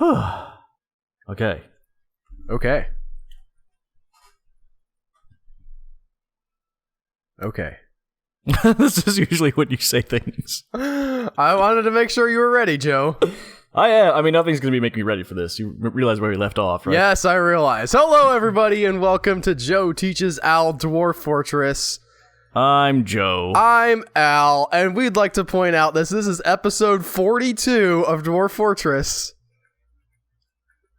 Okay. Okay. Okay. This is usually when you say things. I wanted to make sure you were ready, Joe. I mean, nothing's going to be making me ready for this. You realize where we left off, right? Yes, I realize. Hello, everybody, and welcome to Joe Teaches Al Dwarf Fortress. I'm Joe. I'm Al, and we'd like to point out this is episode 42 of Dwarf Fortress.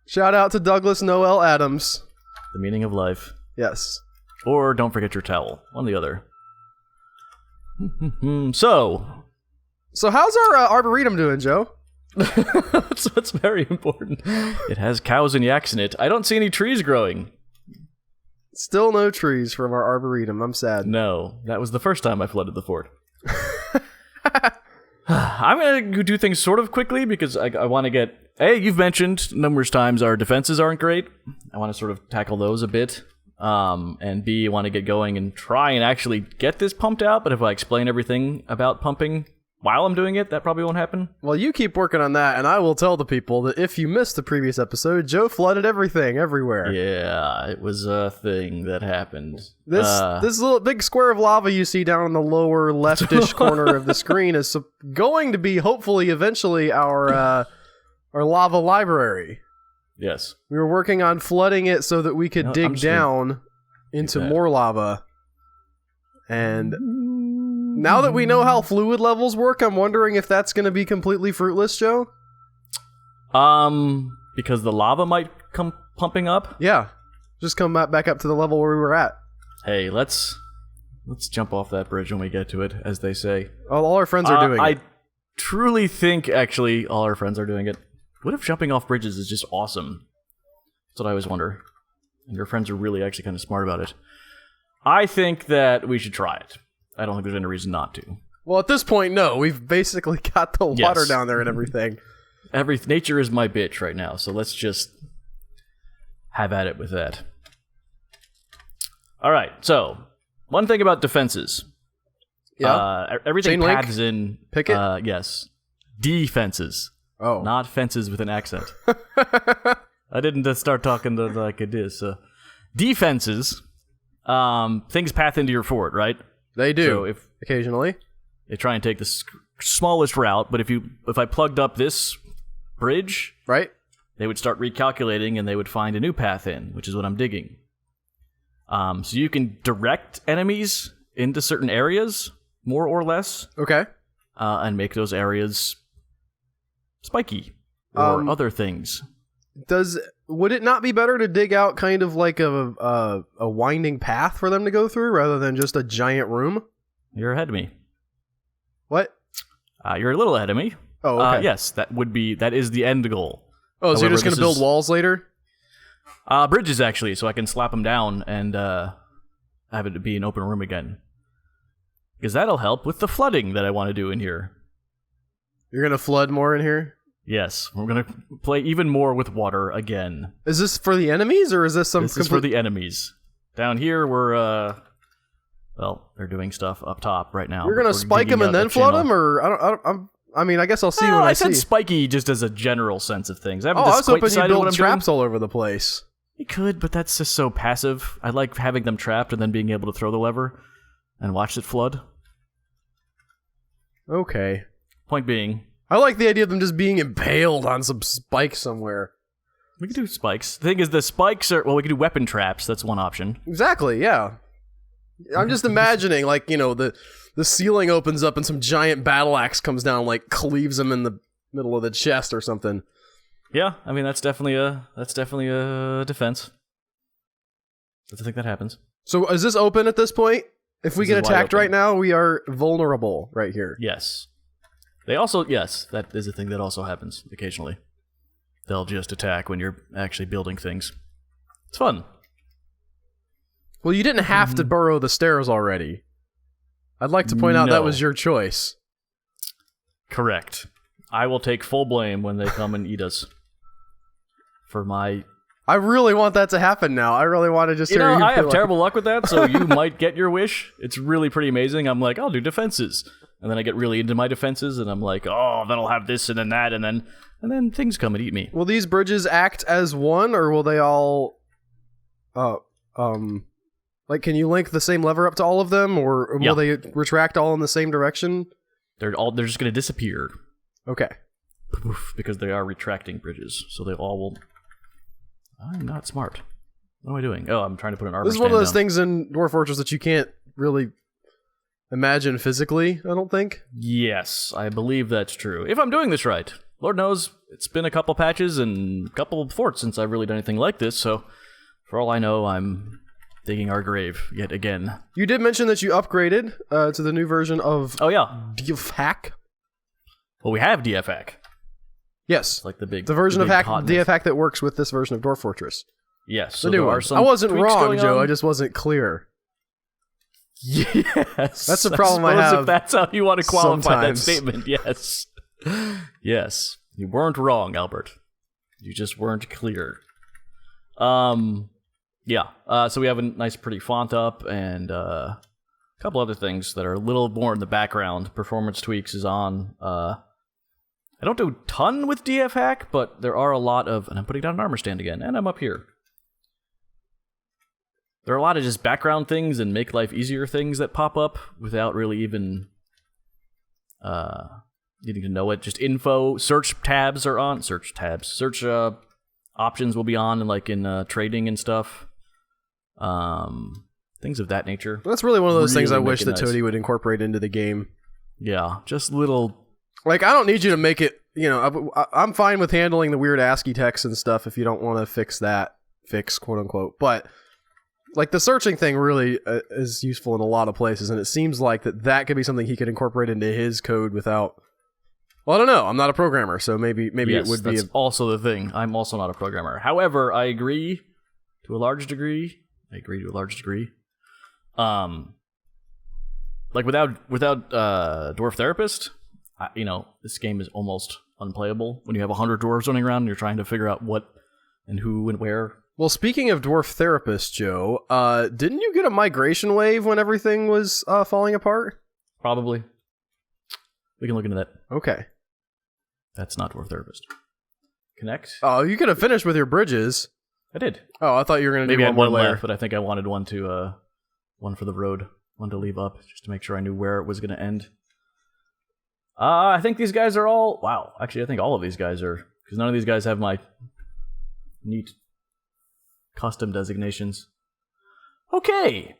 Shout out to Douglas Noel Adams. The meaning of life. Yes. Or don't forget your towel. One or the other. So how's our Arboretum doing, Joe? that's very important. It has cows and yaks in it. I don't see any trees growing. Still no trees from our Arboretum. I'm sad. No, that was the first time I flooded the fort. I'm going to do things sort of quickly because I want to get... A, you've mentioned numerous times our defenses aren't great. I want to sort of tackle those a bit. And B, I want to get going and try and actually get this pumped out, but if I explain everything about pumping while I'm doing it, that probably won't happen. Well, you keep working on that, and I will tell the people that if you missed the previous episode, Joe flooded everything, everywhere. Yeah, it was a thing that happened. This little big square of lava you see down in the lower leftish corner of the screen is going to be, hopefully, eventually, our lava library. Yes. We were working on flooding it so that we could dig down into more lava. And now that we know how fluid levels work, I'm wondering if that's going to be completely fruitless, Joe? Because the lava might come pumping up? Yeah. Just come back up to the level where we were at. Hey, let's jump off that bridge when we get to it, as they say. All our friends are doing it. I truly think, actually, all our friends are doing it. What if jumping off bridges is just awesome? That's what I always wonder. And your friends are really actually kind of smart about it. I think that we should try it. I don't think there's any reason not to. Well, at this point, no. We've basically got the water down there and everything. Nature is my bitch right now, so let's just have at it with that. All right, so one thing about defenses. Yeah. Everything Chain link? paths in. Picket? Yes. Defenses. Oh. Not fences with an accent. I didn't start talking like it is. Defenses. Things path into your fort, right? They do. So occasionally. They try and take the smallest route, but if I plugged up this bridge, right, they would start recalculating and they would find a new path in, which is what I'm digging. So you can direct enemies into certain areas, more or less. Okay. And make those areas spiky or other things. Would it not be better to dig out kind of like a winding path for them to go through rather than just a giant room? You're ahead of me. What? You're a little ahead of me. Oh, okay. Yes, that is the end goal. Oh, so you're just going to build walls later? Bridges, actually, so I can slap them down and have it be an open room again. Because that'll help with the flooding that I want to do in here. You're going to flood more in here? Yes, we're going to play even more with water again. Is this for the enemies, or is this some... This is for the enemies. Down here, we're, they're doing stuff up top right now. You're going to spike them and then flood them, or... I mean, I guess I'll see when I see. I said spiky just as a general sense of things. I was hoping you build traps all over the place. You could, but that's just so passive. I like having them trapped and then being able to throw the lever and watch it flood. Okay. Point being... I like the idea of them just being impaled on some spikes somewhere. We could do spikes. The thing is, the spikes are... Well, we could do weapon traps. That's one option. Exactly, yeah. I'm just imagining, like, you know, the ceiling opens up and some giant battle axe comes down and, like, cleaves them in the middle of the chest or something. Yeah, I mean, that's definitely a defense. I think that happens. So is this open at this point? If we get attacked right now, we are vulnerable right here. Yes. They also, yes, that is a thing that also happens occasionally. They'll just attack when you're actually building things. It's fun. Well, you didn't have to burrow the stairs already. I'd like to point out that was your choice. Correct. I will take full blame when they come and eat us. For my... I really want that to happen now. I really want to just hear you. I have terrible luck with that, so you might get your wish. It's really pretty amazing. I'm like, I'll do defenses. and then I get really into my defenses, and I'm like, oh, that'll have this and then that, and then things come and eat me. Will these bridges act as one, or will they all, like, can you link the same lever up to all of them, or will they retract all in the same direction? They're just going to disappear. Okay. Because they are retracting bridges, so they all will. I'm not smart. What am I doing? Oh, I'm trying to put an armor. This is one of those things in Dwarf Fortress that you can't really imagine physically, I don't think. Yes, I believe that's true. If I'm doing this right. Lord knows, it's been a couple patches and a couple of forts since I've really done anything like this, so for all I know, I'm digging our grave yet again. You did mention that you upgraded to the new version of DFHack. Well, we have DFHack. Yes, like the version of DFHack that works with this version of Dwarf Fortress. Yes, so there are some. I wasn't wrong, Joe. I just wasn't clear. Yes, that's the problem I have. If that's how you want to qualify sometimes. That statement, yes, yes, you weren't wrong, Albert. You just weren't clear. Yeah. So we have a nice, pretty font up, and a couple other things that are a little more in the background. Performance tweaks is on. I don't do a ton with DFHack, but there are a lot of... And I'm putting down an armor stand again, and I'm up here. There are a lot of just background things and make life easier things that pop up without really even needing to know it. Just info. Search tabs are on. Search options will be on, like in trading and stuff. Things of that nature. That's really one of those things I wish that Toady would incorporate into the game. Yeah, just little... Like, I don't need you to make it, I'm fine with handling the weird ASCII text and stuff if you don't want to fix, quote unquote. But, like, the searching thing really is useful in a lot of places, and it seems like that could be something he could incorporate into his code without... Well, I don't know. I'm not a programmer, so maybe yes, it would be... That's also the thing. I'm also not a programmer. However, I agree to a large degree. Like, without Dwarf Therapist... this game is almost unplayable when you have 100 dwarves running around and you're trying to figure out what and who and where. Well, speaking of Dwarf Therapist, Joe, didn't you get a migration wave when everything was falling apart? Probably. We can look into that. Okay. That's not Dwarf Therapist. Connect? Oh, you could have finished with your bridges. I did. Oh, I thought you were going to do one more layer. Left, but I think I wanted one for the road, one to leave up, just to make sure I knew where it was going to end. I think these guys are all... Wow. Actually, I think all of these guys are... Because none of these guys have my neat custom designations. Okay.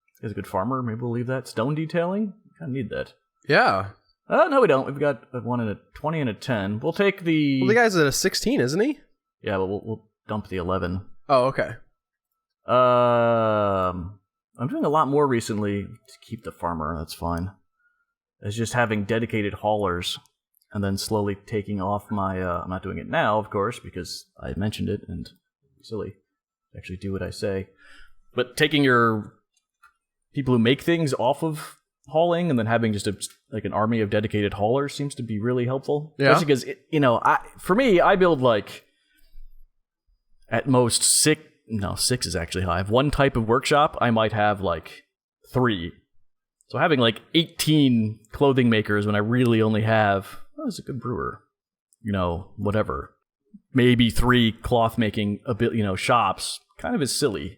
This guy's a good farmer. Maybe we'll leave that. Stone detailing? Kind of need that. Yeah. No, we don't. We've got a 1 and a 20 and a 10. We'll take the... Well, the guy's at a 16, isn't he? Yeah, but we'll dump the 11. Oh, okay. I'm doing a lot more recently to keep the farmer. That's fine. It's just having dedicated haulers and then slowly taking off my... I'm not doing it now, of course, because I mentioned it, and it's silly to actually do what I say. But taking your people who make things off of hauling and then having just an army of dedicated haulers seems to be really helpful. Yeah. Especially because, for me, I build, like, at most 6... No, 6 is actually high. I have one type of workshop. I might have, like, 3. So having like 18 clothing makers when I really only have, it's a good brewer, whatever. Maybe 3 cloth making shops kind of is silly.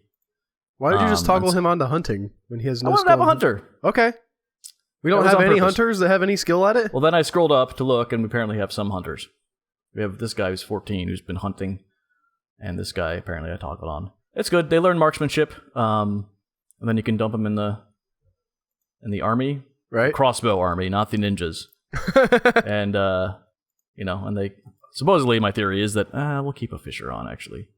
Why did you just toggle him onto hunting when he has no skill? I wanted to have a hunter. Okay. We don't have any hunters that have any skill at it? Well, then I scrolled up to look, and we apparently have some hunters. We have this guy who's 14 who's been hunting, and this guy apparently I toggled on. It's good. They learn marksmanship, and then you can dump them in the army, right? The crossbow army, not the ninjas. And and they supposedly, my theory is that we'll keep a fisher on, actually,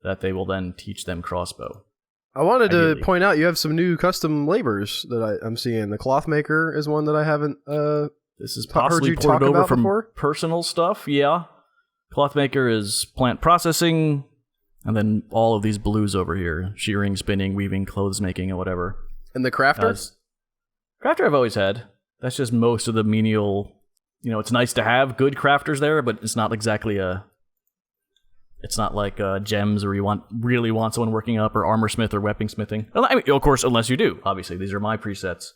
that they will then teach them crossbow. I wanted to point out you have some new custom labors that I'm seeing. The cloth maker is one that I haven't this is possibly ported over from personal stuff. Yeah, cloth maker is plant processing, and then all of these blues over here: shearing, spinning, weaving, clothes making, and whatever. And the crafter? Crafter I've always had. That's just most of the menial... it's nice to have good crafters there, but it's not exactly it's not like gems where you really want someone working up, or armor smith or weapon smithing. I mean, of course, unless you do. Obviously, these are my presets.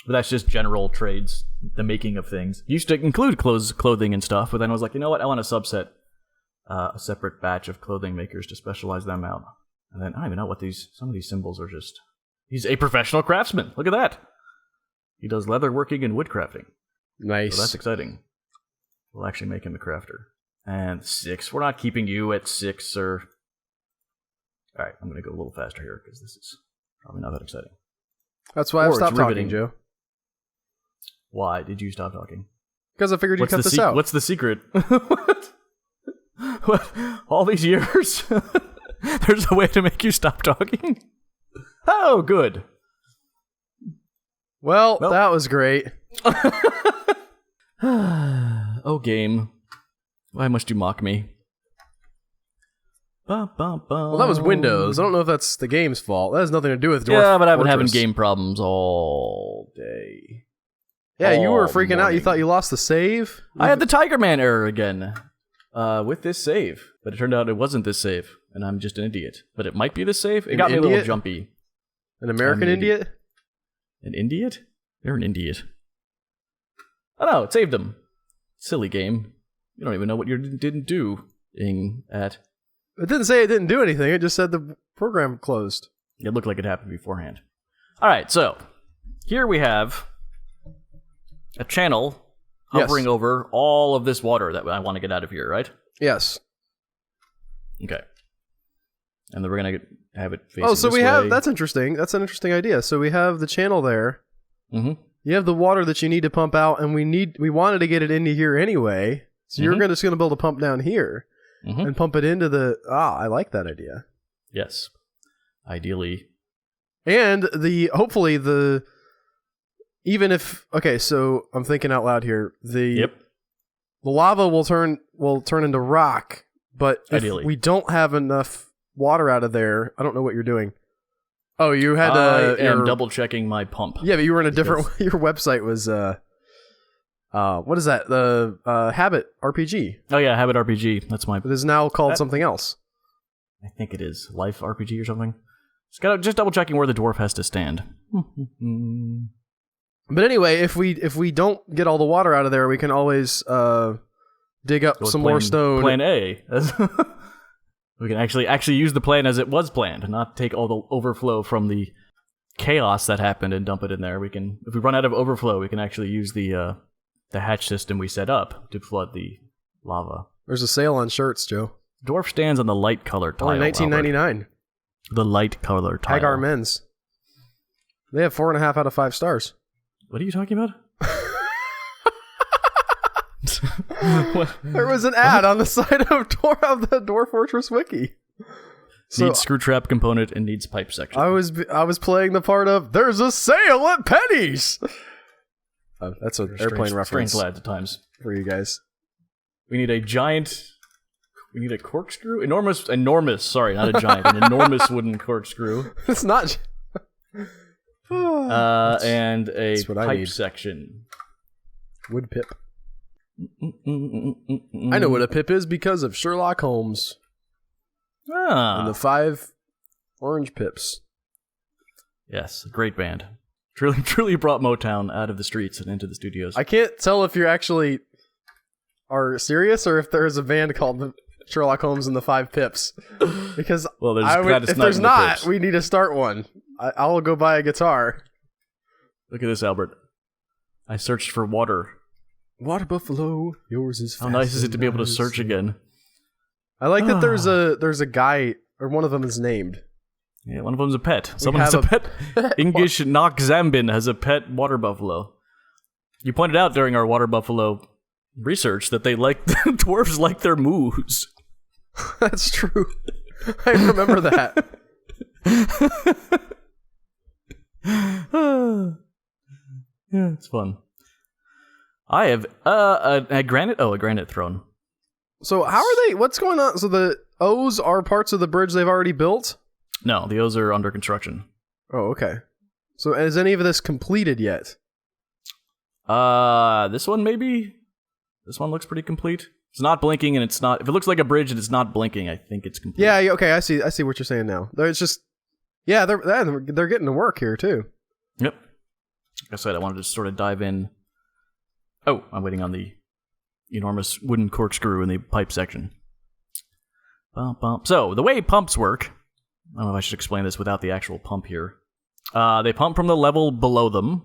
But that's just general trades, the making of things. Used to include clothing and stuff, but then I was like, you know what? I want to subset a separate batch of clothing makers to specialize them out. And then I don't even know what some of these symbols are just. He's a professional craftsman. Look at that. He does leather working and wood crafting. Nice. So that's exciting. We'll actually make him a crafter. And 6. We're not keeping you at 6, sir. Alright, I'm going to go a little faster here, because this is probably not that exciting. That's why I've stopped talking, Joe. Why did you stop talking? Because I figured you'd cut this out. What's the secret? What? All these years? There's a way to make you stop talking? Oh, good. Well, that was great. Oh, game. Why must you mock me? Well, that was Windows. I don't know if that's the game's fault. That has nothing to do with Dwarf Yeah, but I've been having Fortress. game problems all day. Yeah, you were freaking out. You thought you lost the save? I had the Tiger Man error again with this save. But it turned out it wasn't this save, and I'm just an idiot. But it might be this save. It got me a little jumpy. An American idiot? An idiot? You're an idiot. Oh no, it saved them. Silly game. You don't even know what you didn't do at. It didn't say it didn't do anything. It just said the program closed. It looked like it happened beforehand. Alright, so here we have a channel hovering over all of this water that I want to get out of here, right? Yes. Okay. And then we're going to have it facing this so we way. have... That's interesting. That's an interesting idea. So we have the channel there. Mm-hmm. You have the water that you need to pump out, and we wanted to get it into here anyway. So you're just going to build a pump down here and pump it into the... I like that idea. Yes. Ideally. And hopefully even if... Okay, so I'm thinking out loud here. The lava will turn into rock, but if we don't have enough water out of there, I don't know what you're doing. Oh, you had I am double checking my pump. Yeah, but you were in a different... Your website was... what is that? The Habit RPG. Oh yeah, Habit RPG. That's my... It is now called something else. I think it is. Life RPG or something. Just double checking where the dwarf has to stand. But anyway, if we don't get all the water out of there, we can always dig up some more stone. Plan A. We can actually use the plan as it was planned, and not take all the overflow from the chaos that happened and dump it in there. If we run out of overflow, we can actually use the hatch system we set up to flood the lava. There's a sale on shirts, Joe. Dwarf stands on the light color tile. Only $19.99. The light color tile. Hagar Men's. They have 4.5 out of 5 stars. What are you talking about? There was an ad on the side of the Dwarf Fortress wiki. Needs screw trap component and needs pipe section. I was playing the part of "There's a sale at Penny's." That's an airplane reference. Strange lads at times for you guys. We need a corkscrew. Enormous. Sorry, not a giant. An enormous wooden corkscrew. It's not. And a pipe section. Wood pip. I know what a pip is because of Sherlock Holmes. And the 5 orange pips. Yes, great band. Truly brought Motown out of the streets and into the studios. I can't tell if you actually are serious or if there's a band called Sherlock Holmes and the 5 Pips. Because if there's not, we need to start one. I'll go buy a guitar. Look at this, Albert. I searched for water. Water buffalo, yours is fast. How nice is it to be able to search again? I like that there's a guy, or one of them is named. Yeah, one of them's a pet. Someone has a pet. Ingish Nok Zambin has a pet water buffalo. You pointed out during our water buffalo research that dwarves like their moos. That's true. I remember that. Yeah, it's fun. I have a granite throne. So how are they? What's going on? So the O's are parts of the bridge they've already built? No, the O's are under construction. Oh, okay. So is any of this completed yet? This one maybe? This one looks pretty complete. It's not blinking, and it's not... If it looks like a bridge and it's not blinking, I think it's complete. Yeah, okay, I see what you're saying now. It's just... Yeah, they're getting to work here, too. Yep. I said I wanted to sort of dive in. Oh, I'm waiting on the enormous wooden corkscrew in the pipe section. Bump, bump. So, the way pumps work, I don't know if I should explain this without the actual pump here. They pump from the level below them.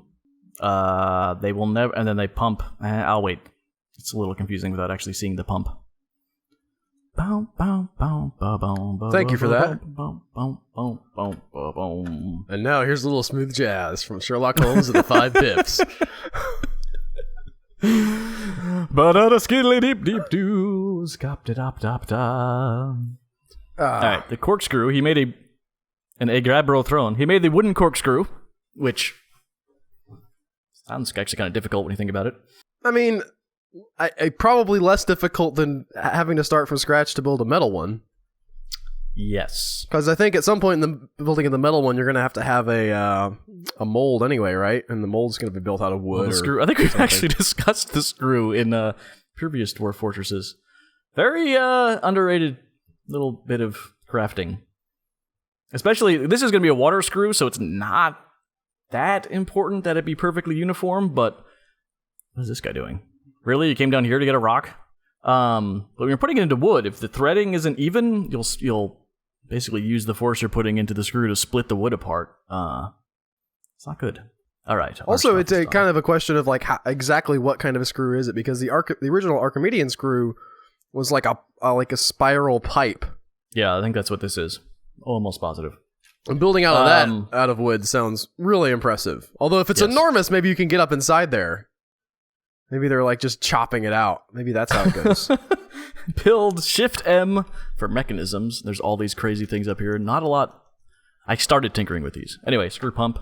They will never, and then they pump. I'll wait. It's a little confusing without actually seeing the pump. Thank you for that. And now here's a little smooth jazz from Sherlock Holmes and the 5 Pips. Skiddly deep deep doo, scop da dop dop da. Alright, the corkscrew, he made a grab throne. He made the wooden corkscrew, which sounds actually kind of difficult when you think about it. I mean, I probably less difficult than having to start from scratch to build a metal one. Yes. Because I think at some point in the building of the metal one, you're going to have a mold anyway, right? And the mold's going to be built out of wood. Screw. I think we've actually discussed the screw in previous Dwarf Fortresses. Very underrated little bit of crafting. Especially, this is going to be a water screw, so it's not that important that it be perfectly uniform, but what is this guy doing? Really? You came down here to get a rock? But when you're putting it into wood, if the threading isn't even, you'll basically use the force you're putting into the screw to split the wood apart. It's not good. All right. Also, it's a kind of a question of like exactly what kind of a screw is it? Because the original Archimedean screw was like a spiral pipe. Yeah, I think that's what this is. Almost positive. And building out of that out of wood sounds really impressive. Although if it's enormous, maybe you can get up inside there. Maybe they're like just chopping it out. Maybe that's how it goes. Build Shift M for mechanisms. There's all these crazy things up here. Not a lot. I started tinkering with these. Anyway, screw pump.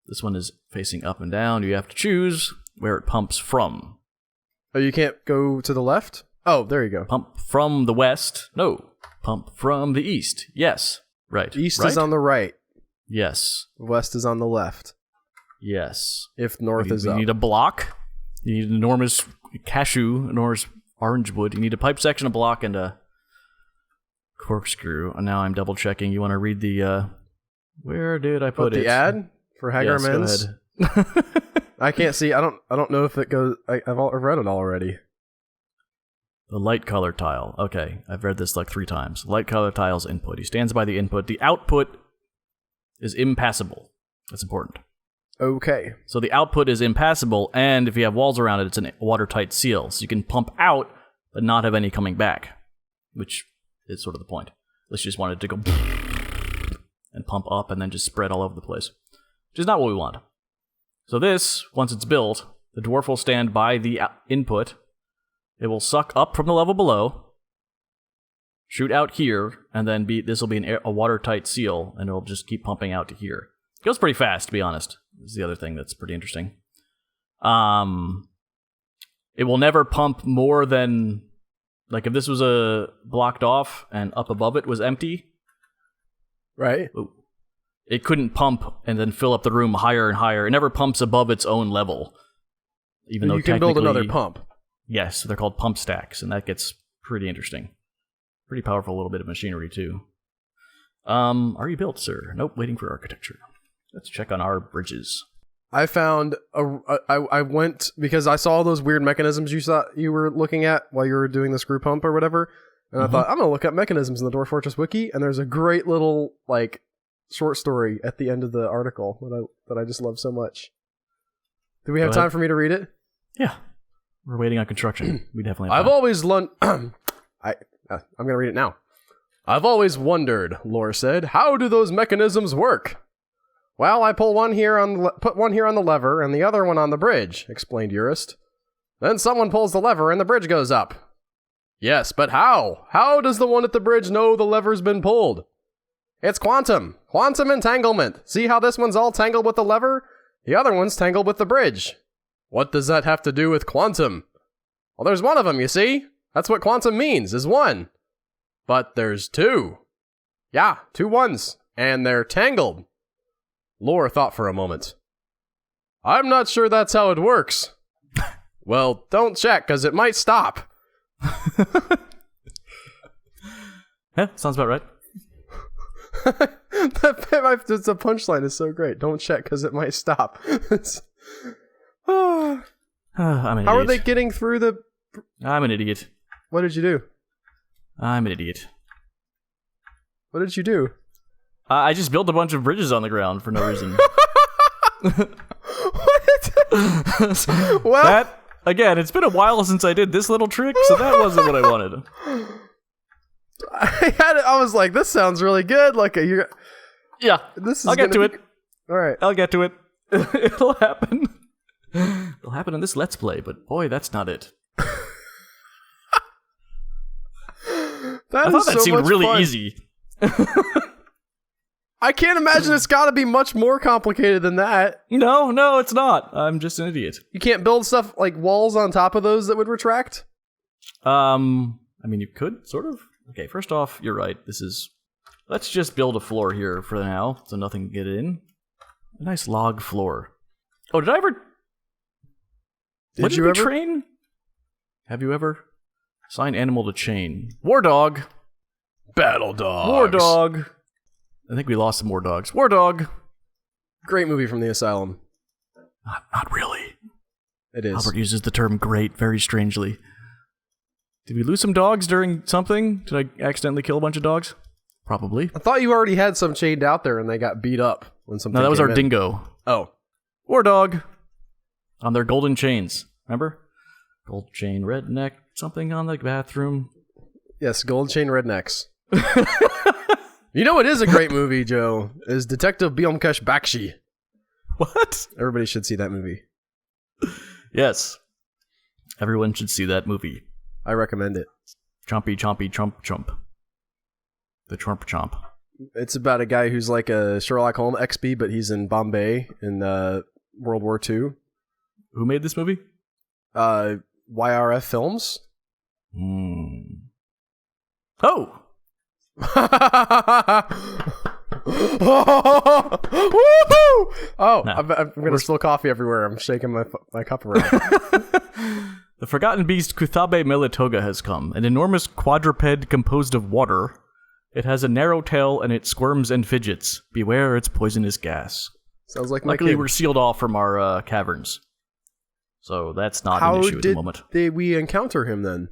This one is facing up and down. You have to choose where it pumps from. Oh, you can't go to the left? Oh, there you go. Pump from the west. No. Pump from the east. Yes. Right. East is on the right. Yes. West is on the left. Yes. If north is up. You need a block. You need an enormous cashew, enormous orange wood. You need a pipe section, a block, and a corkscrew. And now I'm double checking. You want to read the, where did I put it? The ad for Hagar Men's? Go ahead. I can't see. I don't know if it goes. I've read it already. The light color tile. Okay, I've read this like 3 times. Light color tile's input. He stands by the input. The output is impassable. That's important. Okay. So the output is impassable, and if you have walls around it, it's a watertight seal. So you can pump out, but not have any coming back, which is sort of the point. Let's just want it to go and pump up and then just spread all over the place, which is not what we want. So this, once it's built, the dwarf will stand by the input. It will suck up from the level below, shoot out here, and then this will be a watertight seal, and it'll just keep pumping out to here. It goes pretty fast, to be honest. This is the other thing that's pretty interesting. It will never pump more than, like if this was blocked off and up above it was empty, right? It couldn't pump and then fill up the room higher and higher. It never pumps above its own level, even though you can build another pump. Yes, they're called pump stacks, and that gets pretty interesting. Pretty powerful little bit of machinery, too. Are you built, sir? Nope, waiting for architecture. Let's check on our bridges. I found I went because I saw those weird mechanisms you were looking at while you were doing the screw pump or whatever, and I thought I'm gonna look up mechanisms in the Dwarf Fortress wiki, and there's a great little like short story at the end of the article that I just love so much. Do we have time for me to read it? Yeah. We're waiting on construction. We definitely have time. I'm going to read it now. I've always wondered, Lore said, how do those mechanisms work? Well, I pull one here put one here on the lever and the other one on the bridge, explained Eurist. Then someone pulls the lever and the bridge goes up. Yes, but how? How does the one at the bridge know the lever's been pulled? It's quantum entanglement. See how this one's all tangled with the lever? The other one's tangled with the bridge. What does that have to do with quantum? Well, there's one of them, you see. That's what quantum means, is one. But there's 2. Yeah, 2 ones. And they're tangled. Lore thought for a moment. I'm not sure that's how it works. Well, don't check, because it might stop. Yeah, sounds about right. The punchline is so great. Don't check because it might stop. I'm an idiot. How are they getting through the... I'm an idiot. What did you do? I'm an idiot. What did you do? I just built a bunch of bridges on the ground for no reason. What? Well, that, again, it's been a while since I did this little trick, so that wasn't what I wanted. I was like, this sounds really good. Like, yeah, I'll get to it. All right. I'll get to it. It'll happen. It'll happen in this Let's Play, but boy, that's not it. I thought that seemed really easy. I can't imagine it's got to be much more complicated than that. No, it's not. I'm just an idiot. You can't build stuff like walls on top of those that would retract? I mean, you could, sort of. Okay, first off, you're right. Let's just build a floor here for now, so nothing can get in. A nice log floor. Oh, did I ever... Did you ever train? Have you ever? Assign animal to chain. War dog. Battle dogs. War dog. I think we lost some war dogs. War dog. Great movie from the Asylum. Not really. It is. Albert uses the term great very strangely. Did we lose some dogs during something? Did I accidentally kill a bunch of dogs? Probably. I thought you already had some chained out there and they got beat up when something No, that was our in. dingo. Oh. War dog. On their golden chains. Remember? Gold chain redneck. Something on the bathroom. Yes, gold chain rednecks. You know what is a great movie, Joe? Is Detective Byomkesh Bakshi. What? Everybody should see that movie. Yes. Everyone should see that movie. I recommend it. Chompy, chompy, chomp, chomp. The chomp, chomp. It's about a guy who's like a Sherlock Holmes XP, but he's in Bombay in World War II. Who made this movie? YRF Films. Oh! Oh, no. I'm gonna spill coffee everywhere. I'm shaking my cup around. The forgotten beast Kuthabe Melitoga has come, an enormous quadruped composed of water. It has a narrow tail and it squirms and fidgets. Beware its poisonous gas. Sounds like my Luckily, kid. we're sealed off from our caverns, so that's not an issue at the moment. How did we encounter him then?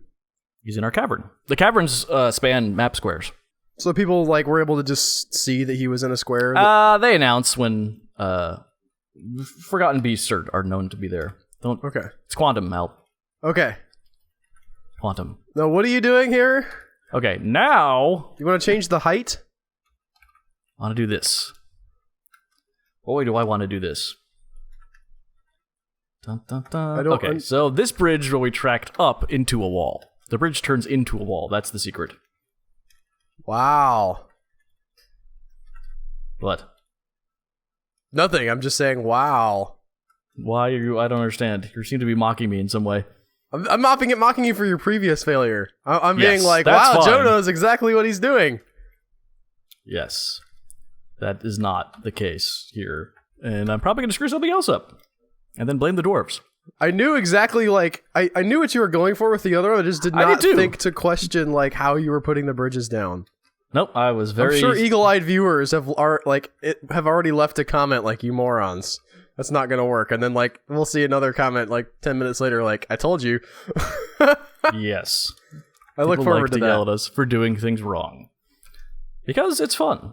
He's in our cavern. The caverns span map squares. So people were able to just see that he was in a square? They announce when forgotten beasts are known to be there. Okay. It's quantum, Hal. Okay. Quantum. Now, what are you doing here? Okay, now... You want to change the height? I want to do this. Boy, do I want to do this. Dun, dun, dun. Okay, so this bridge will retract up into a wall. The bridge turns into a wall. That's the secret. Wow. What? Nothing. I'm just saying, wow. Why are you... I don't understand. You seem to be mocking me in some way. I'm mocking you for your previous failure. I'm being like, wow, Joe knows exactly what he's doing. Yes. That is not the case here. And I'm probably going to screw something else up. And then blame the dwarves. I knew exactly, I knew what you were going for with the other one. I just did not think to question, how you were putting the bridges down. Nope, I was very... I'm sure eagle-eyed viewers have already left a comment like, you morons. That's not going to work. And then, we'll see another comment, 10 minutes later, I told you. Yes. I look forward to that. Yell at us for doing things wrong. Because it's fun.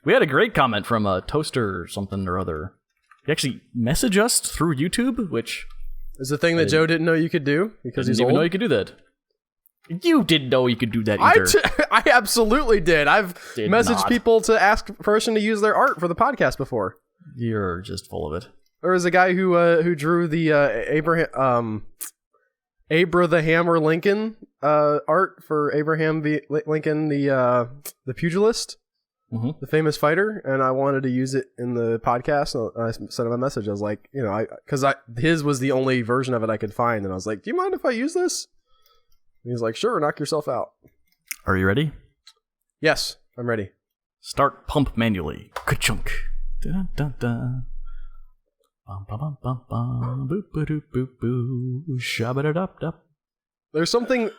We had a great comment from a toaster or something or other. He actually messaged us through YouTube, which... is a thing that Joe didn't know you could do because he's old? I didn't even know you could do that. You didn't know you could do that either. I absolutely did. I've messaged people to ask permission to use their art for the podcast before. You're just full of it. There was a guy who drew the Abra the Hammer Lincoln art for Abraham Lincoln, the pugilist, the famous fighter, and I wanted to use it in the podcast. So I sent him a message. I was like, because his was the only version of it I could find, and I was like, do you mind if I use this? And he's like, sure, knock yourself out. Are you ready? Yes, I'm ready. Start pump manually. Ka-chunk. Dun, dun, dun. Bum, bum, bum, bum, bum. Boop, boop, boop, boop, boop. Shabba-da-dup-dup. There's something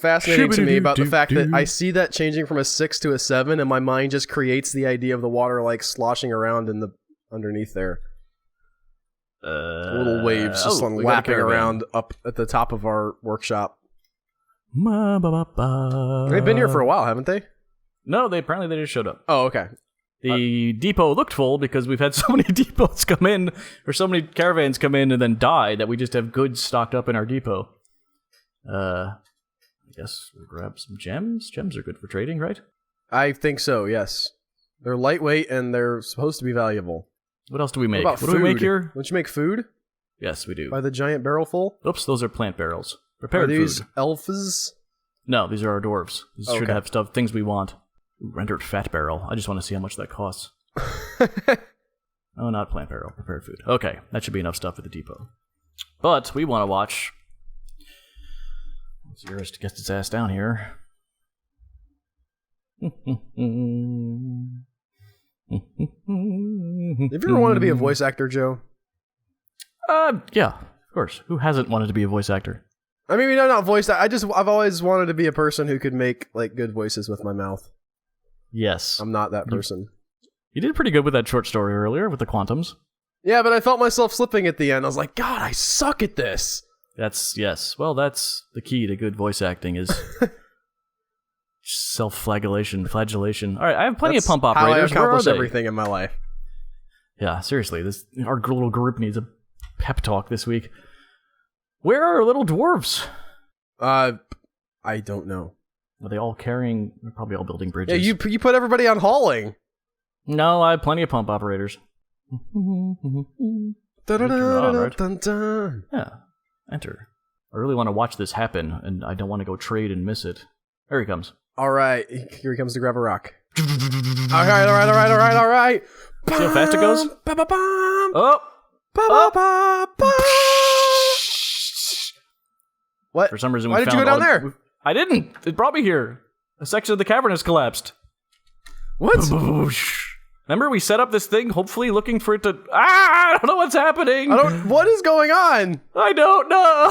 fascinating to me about the fact that I see that changing from a 6 to a 7, and my mind just creates the idea of the water like sloshing around in the underneath there. Little waves just lapping around up at the top of our workshop. They've been here for a while, haven't they? No, apparently they just showed up. Oh, okay. The depot looked full because we've had so many depots come in, or so many caravans come in and then die that we just have goods stocked up in our depot. I guess we'll grab some gems. Gems are good for trading, right? I think so, yes. They're lightweight and they're supposed to be valuable. What else do we make? What do we make here? Don't you make food? Yes, we do. By the giant barrel full? Oops, those are plant barrels. Prepared food. Are these food. elves? No, these are our dwarves. These should have things we want. Ooh, rendered fat barrel. I just want to see how much that costs. Oh, not plant barrel. Prepared food. Okay, that should be enough stuff at the depot. But we want to watch. Zerus to get his ass down here. Have you ever wanted to be a voice actor, Joe? Yeah, of course. Who hasn't wanted to be a voice actor? I mean, not voice. I've always wanted to be a person who could make like good voices with my mouth. Yes, I'm not that person. You did pretty good with that short story earlier with the quantums. Yeah, but I felt myself slipping at the end. I was like, God, I suck at this. Well, that's the key to good voice acting is flagellation. All right, I have plenty of pump operators. How I accomplish everything in my life. Yeah, seriously, our little group needs a pep talk this week. Where are our little dwarves? I don't know. Are they all carrying? They're probably all building bridges. Yeah, you put everybody on hauling. No, I have plenty of pump operators. Yeah, enter. I really want to watch this happen, and I don't want to go trade and miss it. There he comes. All right, here he comes to grab a rock. All right. See how fast it goes? Oh! What? For some reason, why did you go down there? I didn't. It brought me here. A section of the cavern has collapsed. What? Remember, we set up this thing, hopefully looking for it to... I don't know what's happening. What is going on? I don't know.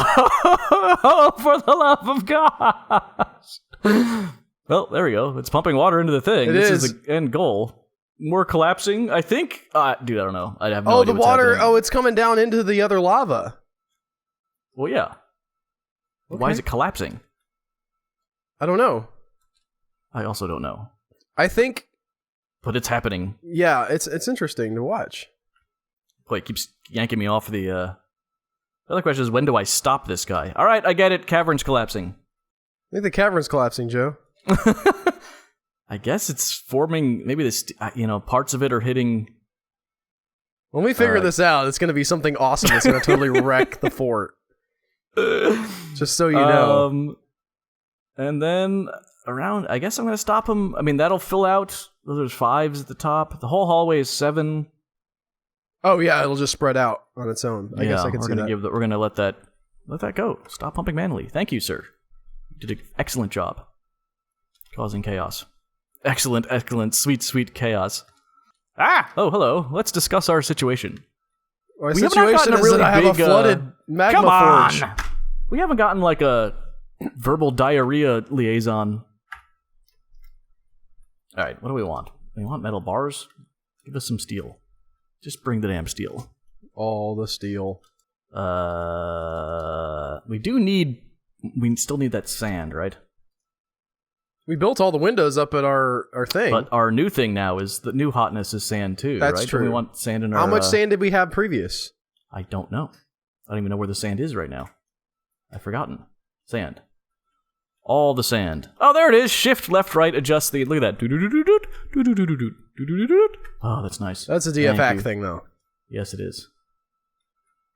Oh, for the love of God. Well, there we go. It's pumping water into the thing. This is the end goal. More collapsing, I think. Dude, I don't know. I have no idea the water. It's coming down into the other lava. Well, yeah. Okay. Why is it collapsing? I don't know. I also don't know. I think... But it's happening. Yeah, it's interesting to watch. Boy, it keeps yanking me off the... The other question is, when do I stop this guy? All right, I get it. Cavern's collapsing. I think the cavern's collapsing, Joe. I guess it's forming... Maybe this, parts of it are hitting... When we figure this out, it's going to be something awesome. It's going to totally wreck the fort. Just so you know. And then around... I guess I'm going to stop him. I mean, that'll fill out... There's 5s at the top. The whole hallway is 7. Oh yeah, it'll just spread out on its own. I guess I can see that. We're gonna let that go. Stop pumping manually. Thank you, sir. You did an excellent job. Causing chaos. Excellent, sweet chaos. Oh, hello. Let's discuss our situation. Our situation is that I have a flooded magma forge. We haven't gotten like a verbal diarrhea liaison. All right, what do we want? We want metal bars? Give us some steel. Just bring the damn steel. All the steel. We still need that sand, right? We built all the windows up at our thing. But our new thing now is, the new hotness is sand too, That's right? true. And we want sand in our... How much sand did we have previous? I don't know. I don't even know where the sand is right now. I've forgotten. Sand. All the sand. Oh, there it is. Shift, left, right, adjust the... Look at that. Oh, that's nice. That's a DF thing, though. Yes, it is.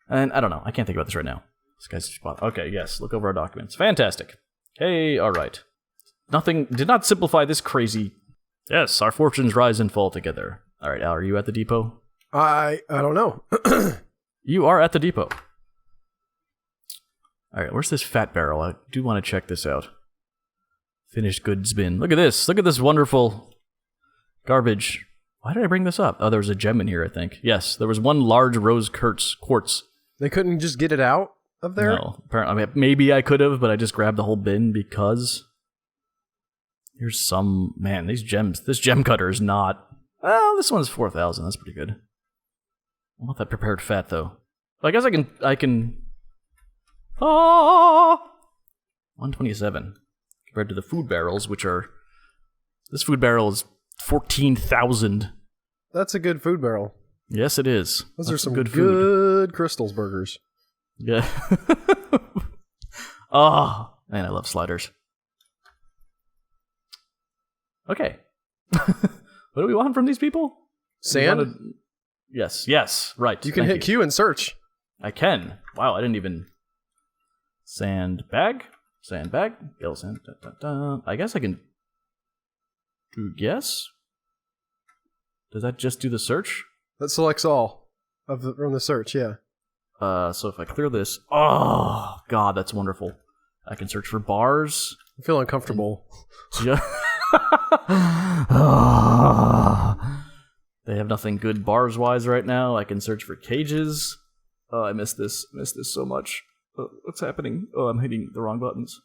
And I don't know. I can't think about this right now. This guy's spot. Okay, yes. Look over our documents. Fantastic. Okay, all right. Nothing... Did not simplify this crazy... Yes, our fortunes rise and fall together. All right, Al, are you at the depot? I don't know. You are at the depot. All right, where's this fat barrel? I do want to check this out. Finished goods bin. Look at this. Look at this wonderful garbage. Why did I bring this up? Oh, there was a gem in here, I think. Yes, there was one large rose quartz. They couldn't just get it out? of there? No, apparently, I mean, maybe I could have, but I just grabbed the whole bin because here's some man. These gems. This gem cutter is not. Oh, this one's 4,000. That's pretty good. I want that prepared fat though. I guess I can. Ah, 127 compared to the food barrels, which are. This food barrel is 14,000. That's a good food barrel. Yes, it is. Those are some good Crystals burgers. Yeah. Oh, man, I love sliders. Okay. What do we want from these people? Sand? Yes, right. You can hit Q and search. I can. Wow, I didn't even... Sandbag? Yellow sand. I guess I can... do guess? Does that just do the search? That selects all from the search, yeah. So if I clear this... Oh, God, that's wonderful. I can search for bars. I feel uncomfortable. Yeah. They have nothing good bars-wise right now. I can search for cages. Oh, I missed this. So much. What's happening? Oh, I'm hitting the wrong buttons.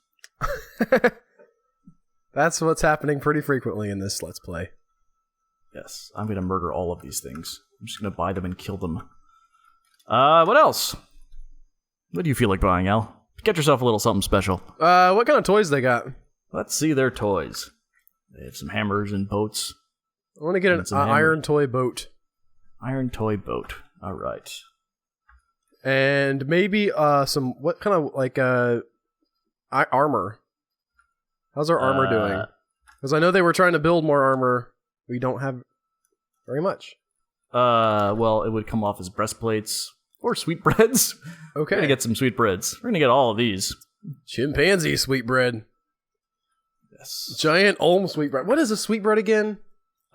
That's what's happening pretty frequently in this Let's Play. Yes, I'm going to murder all of these things. I'm just going to buy them and kill them. What else? What do you feel like buying, Al? Get yourself a little something special. What kind of toys they got? Let's see their toys. They have some hammers and boats. I want to get an iron toy boat. Iron toy boat. All right. And maybe some, what kind of, like, armor? How's our armor doing? Because I know they were trying to build more armor. We don't have very much. Well, it would come off as breastplates or sweetbreads. Okay. We're gonna get some sweetbreads. We're gonna get all of these. Chimpanzee sweetbread. Yes. Giant Ulm sweetbread. What is a sweetbread again?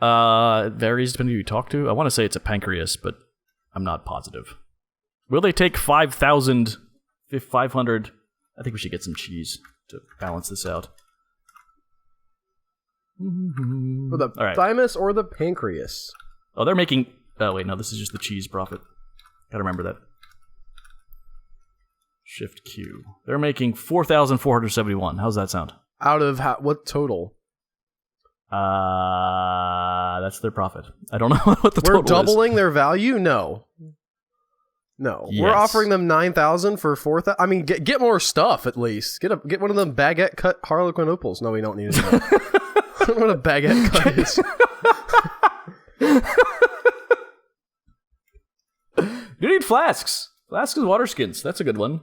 It varies depending who you talk to. I want to say it's a pancreas, but I'm not positive. Will they take 5,000, 500? I think we should get some cheese to balance this out. For the thymus or the pancreas? Oh, they're making... Oh, wait, no, this is just the cheese profit. Gotta remember that. Shift Q. They're making 4,471. How's that sound? Out of what total? That's their profit. I don't know what the total is. We're doubling their value? No. No. Yes. We're offering them 9,000 for 4,000. I mean, get more stuff at least. Get one of them baguette cut Harlequin opals. No, we don't need it. What a baguette cut is. You need flasks. Flasks and water skins. That's a good one.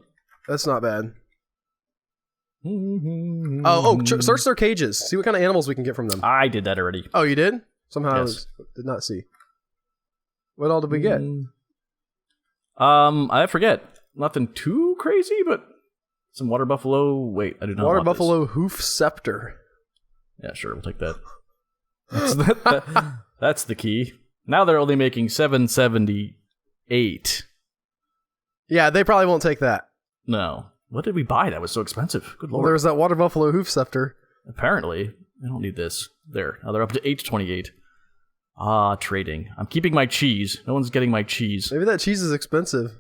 That's not bad. Search their cages. See what kind of animals we can get from them. I did that already. Oh, you did? Somehow yes. I did not see. What all did we get? I forget. Nothing too crazy, but some water buffalo. Wait, I do not Water want buffalo this. Hoof Scepter. Yeah, sure, we'll take that. That's the key. Now they're only making 778. Yeah, they probably won't take that. No. What did we buy? That was so expensive. Good lord. Well, there's that water buffalo hoof scepter. Apparently. I don't need this. There. Now they're up to 828. Ah, trading. I'm keeping my cheese. No one's getting my cheese. Maybe that cheese is expensive.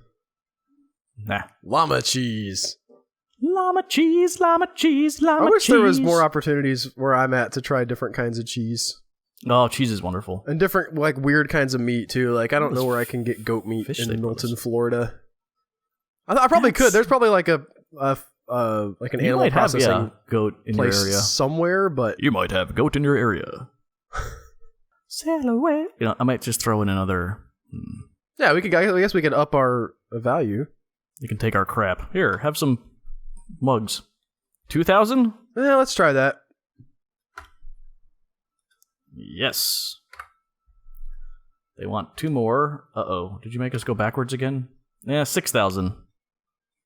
Nah. Llama cheese. Llama cheese, llama cheese, llama cheese. I wish there was more opportunities where I'm at to try different kinds of cheese. Oh, cheese is wonderful. And different, like, weird kinds of meat, too. Like, I don't know where I can get goat meat in Milton, Florida. I probably could. There's probably, like, an animal processing goat in place your area somewhere, but... You might have goat in your area. Sail away. You know, I might just throw in another... Yeah, I guess we could up our value. You can take our crap. Here, have some mugs. 2,000? Yeah, let's try that. Yes. They want 2 more. Uh-oh. Did you make us go backwards again? Yeah, 6,000.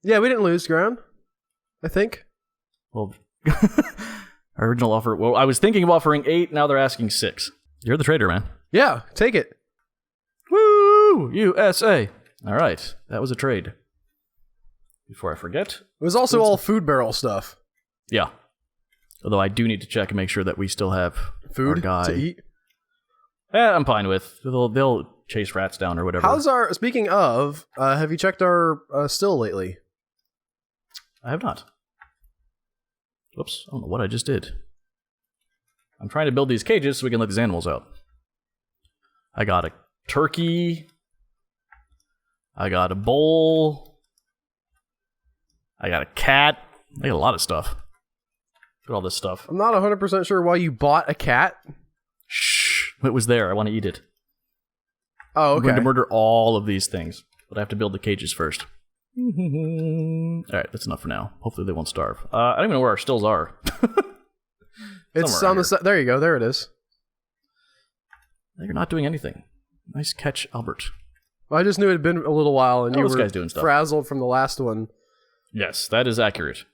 Yeah, we didn't lose ground, I think. Well, original offer... Well, I was thinking of offering 8, now they're asking 6. You're the trader, man. Yeah, take it. Woo! USA! All right, that was a trade. Before I forget... It was also all food barrel stuff. Yeah. Although I do need to check and make sure that we still have food our guy. to eat. Yeah, I'm fine with. They'll chase rats down or whatever. How's our... Speaking of, have you checked our still lately? I have not. Whoops, I don't know what I just did. I'm trying to build these cages so we can let these animals out. I got a turkey. I got a bull. I got a cat. I got a lot of stuff. Look at all this stuff. I'm not 100% sure why you bought a cat. Shh. It was there. I want to eat it. Oh, okay. I'm going to murder all of these things, but I have to build the cages first. Alright, that's enough for now. Hopefully they won't starve. I don't even know where our stills are. It's on the side. There you go. There it is. You're not doing anything. Nice catch, Albert. Well, I just knew it had been a little while, and you this were guy's doing stuff. frazzled from the last one. Yes, that is accurate.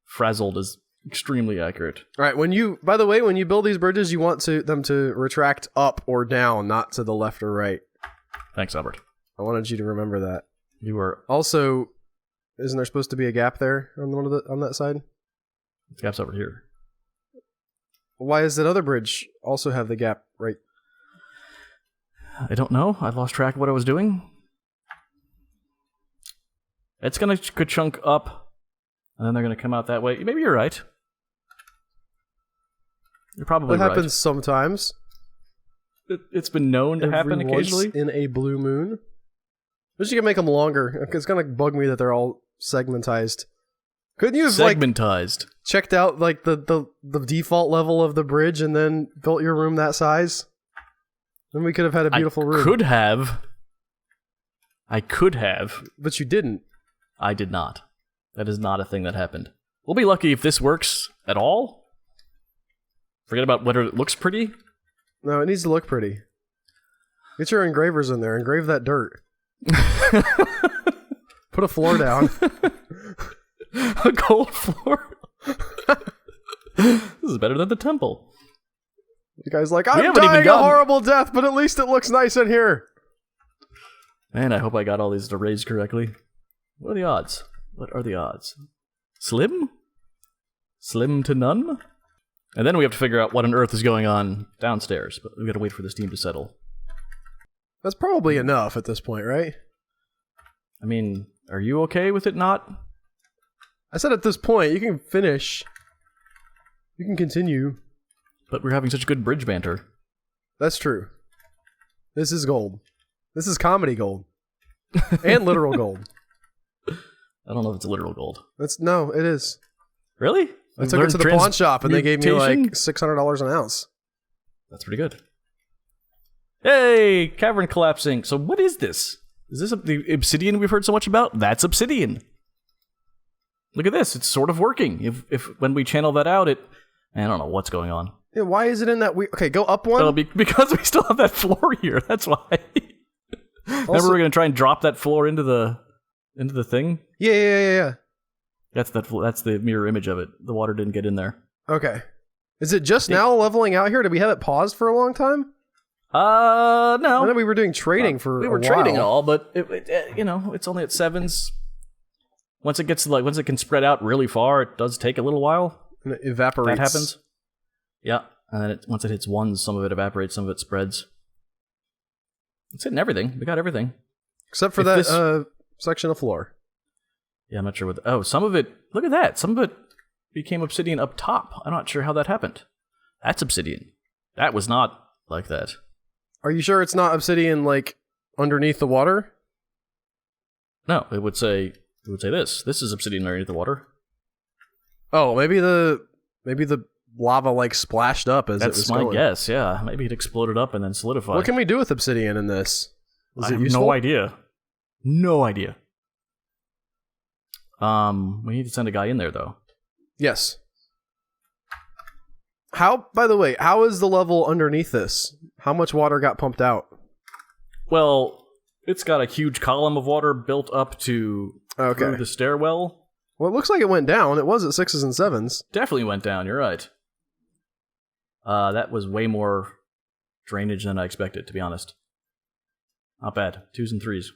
Frazzled is extremely accurate. All right. By the way, when you build these bridges, you want them to retract up or down, not to the left or right. Thanks, Albert. I wanted you to remember that. You were also. Isn't there supposed to be a gap there on that side? The gap's over here. Why does that other bridge also have the gap right? I don't know. I lost track of what I was doing. It's gonna chunk up, and then they're gonna come out that way. Maybe you're right. You're probably right. It happens sometimes. It's been known to happen occasionally. Once in a blue moon. But you can make them longer. It's gonna bug me that they're all segmentized. Couldn't you have segmentized? Checked out like the default level of the bridge and then built your room that size? Then we could have had a beautiful room. I could have. But you didn't. I did not. That is not a thing that happened. We'll be lucky if this works at all. Forget about whether it looks pretty. No, it needs to look pretty. Get your engravers in there. Engrave that dirt. Put a floor down. A gold floor? This is better than the temple. The guy's like, I'm dying a horrible death, but at least it looks nice in here. Man, I hope I got all these arrays correctly. What are the odds? What are the odds? Slim? Slim to none? And then we have to figure out what on earth is going on downstairs, but we've got to wait for this team to settle. That's probably enough at this point, right? I mean, are you okay with it not? I said at this point, you can finish. You can continue. But we're having such good bridge banter. That's true. This is gold. This is comedy gold. And literal gold. I don't know if it's literal gold. No, it is. Really? I took it to the pawn shop and they gave me like $600 an ounce. That's pretty good. Hey, cavern collapsing. So what is this? Is this the obsidian we've heard so much about? That's obsidian. Look at this. It's sort of working. If when we channel that out, I don't know what's going on. Yeah, why is it in that weird... Okay, go up one. Well, because we still have that floor here. That's why. Remember, we're going to try and drop that floor into the thing? Yeah. That's the mirror image of it. The water didn't get in there. Okay. Is it just now leveling out here? Did we have it paused for a long time? No. I know we were doing trading for a while. We were trading it all, but it's only at 7s. Once it can spread out really far, it does take a little while. And it evaporates. That happens. Yeah, and then once it hits 1s, some of it evaporates, some of it spreads. It's hitting everything. We got everything. Except for that section of floor. Yeah, I'm not sure what... some of it... Look at that. Some of it became obsidian up top. I'm not sure how that happened. That's obsidian. That was not like that. Are you sure it's not obsidian, like, underneath the water? No, it would say this. This is obsidian underneath the water. Oh, maybe the lava, like, splashed up as it was going. That's my guess, yeah. Maybe it exploded up and then solidified. What can we do with obsidian in this? I have no idea. No idea. We need to send a guy in there, though. Yes. By the way, how is the level underneath this? How much water got pumped out? Well, it's got a huge column of water built up through the stairwell. Well, it looks like it went down. It was at 6s and 7s. Definitely went down, you're right. That was way more drainage than I expected, to be honest. Not bad. 2s and 3s.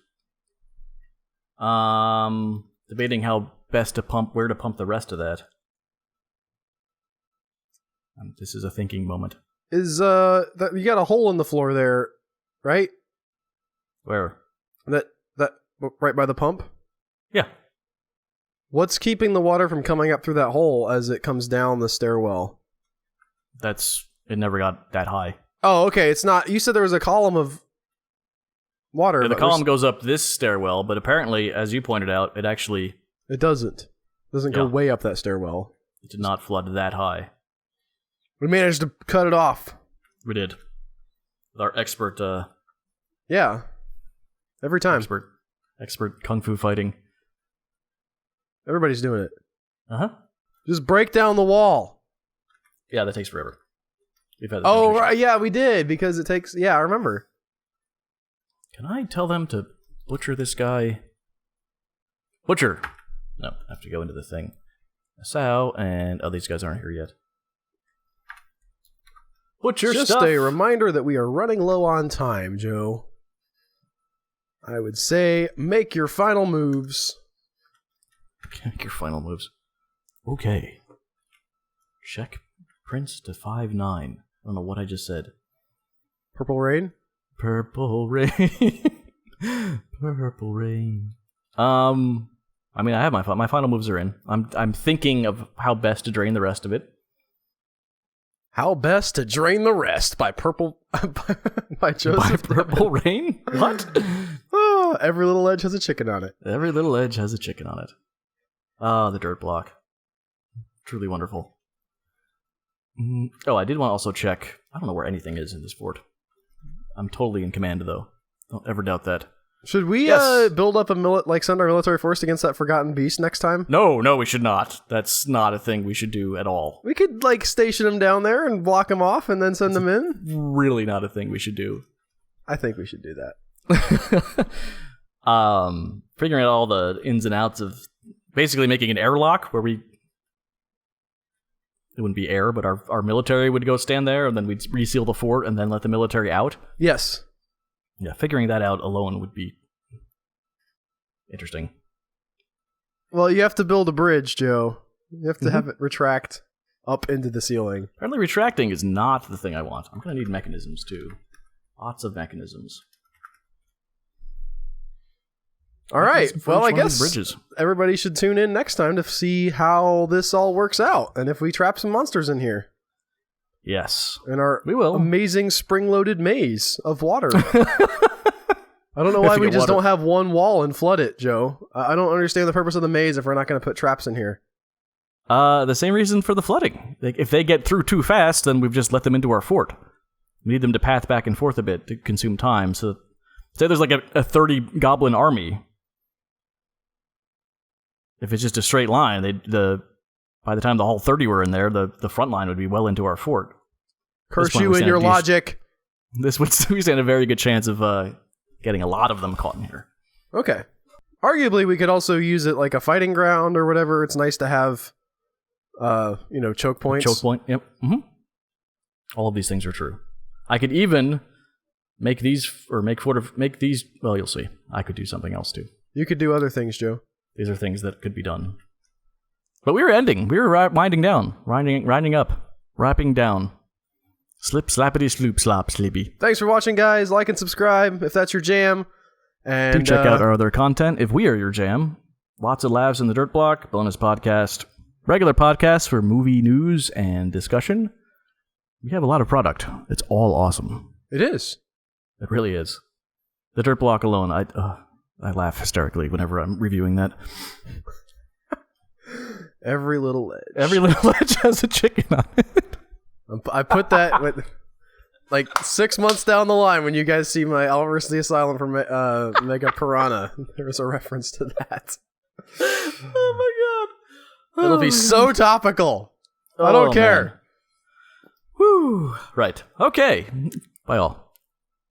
Debating how best to pump, where to pump the rest of that. This is a thinking moment. You got a hole in the floor there, right? Where? That right by the pump? Yeah. What's keeping the water from coming up through that hole as it comes down the stairwell? It never got that high. Oh, okay. It's not. You said there was a column of water. Yeah, the column goes up this stairwell, but apparently, as you pointed out, it actually... It doesn't. It doesn't go way up that stairwell. It did not flood that high. We managed to cut it off. We did. With our expert... Yeah. Every time. Expert kung fu fighting. Everybody's doing it. Uh-huh. Just break down the wall. Yeah, that takes forever. We've had right. Yeah, we did, because it takes... Yeah, I remember. Can I tell them to butcher this guy? Butcher! No, I have to go into the thing. Sao, and... Oh, these guys aren't here yet. Butcher Just stuff! A reminder that we are running low on time, Joe. I would say make your final moves. Make your final moves. Okay. Check Prince to 5-9. I don't know what I just said. Purple Rain? Purple Rain. Purple Rain. I mean, I have my final moves are in. I'm thinking of how best to drain the rest of it. How best to drain the rest by Purple... by Joseph. By Purple Rain? What? Oh, every little edge has a chicken on it. Every little edge has a chicken on it. Ah, the dirt block. Truly wonderful. Oh, I did want to also check. I don't know where anything is in this fort. I'm totally in command, though. Don't ever doubt that. Should we build up send our military force against that forgotten beast next time? No, we should not. That's not a thing we should do at all. We could station them down there and block them off and then send them in. Really not a thing we should do. I think we should do that. Figuring out all the ins and outs of basically making an airlock where it wouldn't be air, but our military would go stand there, and then we'd reseal the fort and then let the military out. Yes. Yeah, figuring that out alone would be interesting. Well, you have to build a bridge, Joe. You have to have it retract up into the ceiling. Apparently retracting is not the thing I want. I'm going to need mechanisms, too. Lots of mechanisms. All right. Well, I guess everybody should tune in next time to see how this all works out and if we trap some monsters in here. Yes. In our we will. Amazing spring-loaded maze of water. I don't know why we just don't have one wall and flood it, Joe. I don't understand the purpose of the maze if we're not going to put traps in here. The same reason for the flooding. If they get through too fast, then we've just let them into our fort. We need them to path back and forth a bit to consume time. So, say there's a 30 goblin army. If it's just a straight line, by the time the whole 30 were in there, the front line would be well into our fort. Curse you and your logic. We stand a very good chance of getting a lot of them caught in here. Okay. Arguably, we could also use it like a fighting ground or whatever. It's nice to have, choke points. Choke point, yep. Mm-hmm. All of these things are true. I could even make these. Well, you'll see. I could do something else too. You could do other things, Joe. These are things that could be done. But we were ending. We were winding down. Winding up. Wrapping down. Slip, slappity, sloop, slop, sleepy. Thanks for watching, guys. Like and subscribe if that's your jam. And do check out our other content if we are your jam. Lots of laughs in the Dirt Block, bonus podcast, regular podcasts for movie news and discussion. We have a lot of product. It's all awesome. It is. It really is. The Dirt Block alone, I laugh hysterically whenever I'm reviewing that. Every little edge. Every little edge has a chicken on it. I put that with 6 months down the line when you guys see my Alvarez the Asylum for Mega Piranha. There was a reference to that. Oh my god. It'll be so topical. I don't care. Man. Woo. Right. Okay. Bye all.